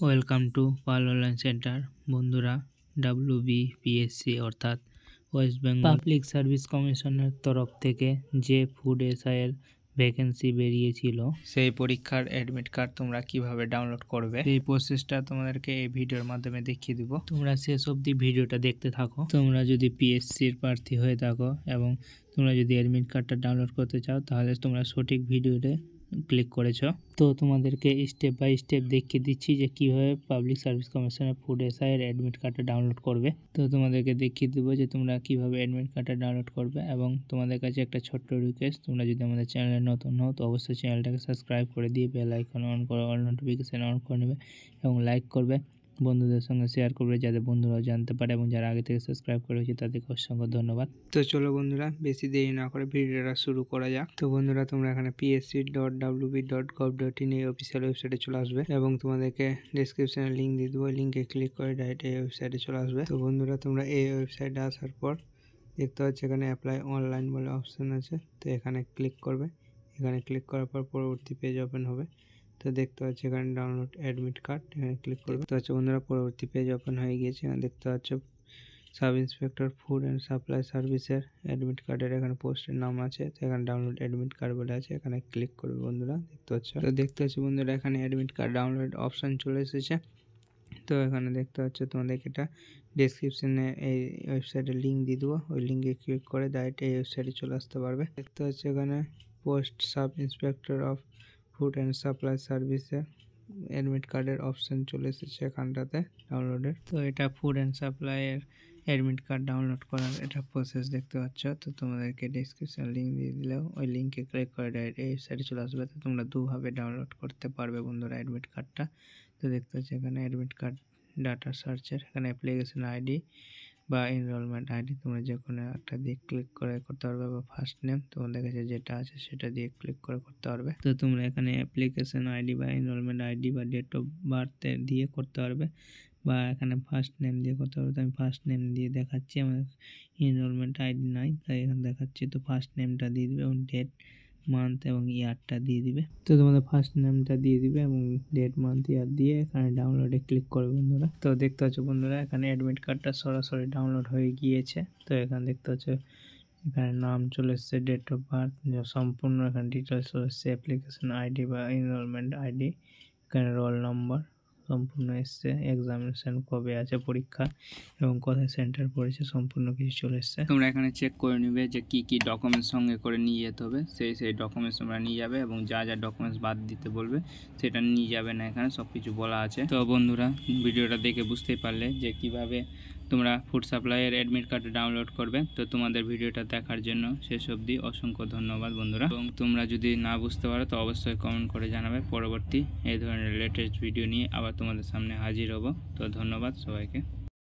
Welcome to Pal online centre. বন্ধুরা, WBPSC অর্থাৎ West Bengal public service কমিশনের তরফ থেকে যে ফুড এসআইয়ের ভ্যাকেন্সি বেরিয়েছিল, সেই পরীক্ষার অ্যাডমিট কার্ড তোমরা কিভাবে ডাউনলোড করবে এই প্রসেসটা তোমাদেরকে এই ভিডিওর মাধ্যমে দেখিয়ে দিব। তোমরা শেষ অবধি ভিডিওটা দেখতে থাকো। তোমরা যদি পিএসসির প্রার্থী হয়ে থাকো এবং তোমরা যদি অ্যাডমিট কার্ডটা ডাউনলোড করতে চাও, তাহলে তোমরা সঠিক ভিডিওতে ক্লিক করেছো। তো তোমাদেরকে স্টেপ বাই স্টেপ দেখিয়ে দিচ্ছি যে কিভাবে পাবলিক সার্ভিস কমিশনের ফুড এসআইয়ের অ্যাডমিট কার্ডটা ডাউনলোড করবে। তো তোমাদেরকে দেখিয়ে দেবো যে তোমরা কিভাবে অ্যাডমিট কার্ডটা ডাউনলোড করবে। এবং তোমাদের কাছে একটা ছোট্ট রিকোয়েস্ট, তোমরা যদি আমাদের চ্যানেলে নতুন হও তো অবশ্যই চ্যানেলটাকে সাবস্ক্রাইব করে দিয়ে বেল আইকন অন করে অল নোটিফিকেশান অন করে নেবে এবং লাইক করবে, বন্ধুদের সঙ্গে শেয়ার করবে যাতে বন্ধুরাও জানতে পারে, এবং যারা আগে থেকে সাবস্ক্রাইব করে হয়েছে তাদেরকে অসংখ্য ধন্যবাদ। তো চলো বন্ধুরা, বেশি দেরি না করে ভিডিওটা শুরু করা যাক। তো বন্ধুরা, তোমরা এখানে psc.wb.gov.in এই অফিসিয়াল ওয়েবসাইটে চলে আসবে এবং তোমাদেরকে ডেসক্রিপশনে লিঙ্ক দিয়ে দেবো। লিঙ্কে ক্লিক করে ডাইরেক্ট এই ওয়েবসাইটে চলে আসবে। তো বন্ধুরা, তোমরা এই ওয়েবসাইটে আসার পর দেখতে পাচ্ছ এখানে অ্যাপ্লাই অনলাইন বলে অপশন আছে। তো এখানে ক্লিক করবে। এখানে ক্লিক করার পর পরবর্তী পেজ ওপেন হবে। তো দেখতে পাচ্ছ এখানে ডাউনলোড অ্যাডমিট কার্ড, এখানে ক্লিক করবে। তো হচ্ছে বন্ধুরা, পরবর্তী পেজ ওপেন হয়ে গিয়েছে। এখানে দেখতে পাচ্ছ sub inspector food and supply সার্ভিসের অ্যাডমিট কার্ডের এখানে পোস্টের নাম আছে। তো এখানে ডাউনলোড অ্যাডমিট কার্ড বলে আছে, এখানে ক্লিক করবে বন্ধুরা। দেখতে পাচ্ছ, তো দেখতে পাচ্ছ বন্ধুরা এখানে অ্যাডমিট কার্ড ডাউনলোড অপশান চলে এসেছে। তো এখানে দেখতে পাচ্ছ তোমাদেরকে এটা ডেসক্রিপশনে এই ওয়েবসাইটের লিঙ্ক দিয়ে দেবো। ওই লিঙ্কে ক্লিক করে ডাইরেক্ট এই ওয়েবসাইটে চলে আসতে পারবে। দেখতে পাচ্ছ এখানে post sub inspector of food and supply সার্ভিসের অ্যাডমিট কার্ডের অপশান চলে এসেছে এখানটাতে ডাউনলোডের। তো এটা ফুড অ্যান্ড সাপ্লাইয়ের অ্যাডমিট কার্ড ডাউনলোড করার এটা প্রসেস দেখতে পাচ্ছ। তো তোমাদেরকে ডেসক্রিপশন লিঙ্ক দিয়ে দিলেও ওই লিঙ্কে ক্লিক করে ডাইরেক্ট এই সাইটে চলে আসবে। তো তোমরা দুভাবে ডাউনলোড করতে পারবে বন্ধুরা অ্যাডমিট কার্ডটা। তো দেখতে পাচ্ছ এখানে অ্যাডমিট কার্ড ডাটা সার্চের এখানে অ্যাপ্লিকেশন আইডি বা এনরোলমেন্ট আইডি তোমরা যে কোনো একটা দিয়ে ক্লিক করে করতে পারবে, বা ফার্স্ট নেম তোমাদের কাছে যেটা আছে সেটা দিয়ে ক্লিক করে করতে পারবে। তো তোমরা এখানে অ্যাপ্লিকেশন আইডি বা এনরোলমেন্ট আইডি বা ডেট অফ বার্থ দিয়ে করতে পারবে, বা এখানে ফার্স্ট নেম দিয়ে করতে পারবে। তো আমি ফার্স্ট নেম দিয়ে দেখাচ্ছি, আমার এনরোলমেন্ট আইডি নাই তাই এখানে দেখাচ্ছি। তো ফার্স্ট নেমটা দিয়ে দিবে এবং ডেট মান্থ এবং ইয়ারটা দিয়ে দিবে। তো তোমাদের ফার্স্ট নেমটা দিয়ে দিবে এবং ডেট মান্থ ইয়ার দিয়ে এখানে ডাউনলোডে ক্লিক করবে বন্ধুরা। তো দেখতে পাচ্ছ বন্ধুরা এখানে অ্যাডমিট কার্ডটা সরাসরি ডাউনলোড হয়ে গিয়েছে। তো এখানে দেখতে পাচ্ছ এখানে নাম চলে এসছে, ডেট অফ বার্থ সম্পূর্ণ এখানে ডিটেলস চলে এসছে, অ্যাপ্লিকেশন আইডি বা এনরোলমেন্ট আইডি, এখানে রোল নম্বর সম্পূর্ণ এসছে, এক্সামিনেশন কবে আছে পরীক্ষা এবং কোথায় সেন্টার পড়েছে সম্পূর্ণ কিছু চলে এসছে। তোমরা এখানে চেক করে নিবে যে কি কি ডকুমেন্টস সঙ্গে করে নিয়ে যেতে হবে, সেই ডকুমেন্টস তোমরা নিয়ে যাবে এবং যা যা ডকুমেন্টস বাদ দিতে বলবে সেটা নিয়ে যাবে না, এখানে সব কিছু বলা আছে। তো বন্ধুরা, ভিডিওটা দেখে বুঝতেই পারলে যে কিভাবে তোমরা ফুড সাপ্লাইয়ের অ্যাডমিট কার্ড ডাউনলোড করবে। তো তোমাদের ভিডিওটা দেখার জন্য শেষ অবধি অসংখ্য ধন্যবাদ বন্ধুরা। এবং তোমরা যদি না বুঝতে পারো তো অবশ্যই কমেন্ট করে জানাবে। পরবর্তী এই ধরনের লেটেস্ট ভিডিও নিয়ে আবার তোমাদের সামনে হাজির হব। তো ধন্যবাদ সবাইকে।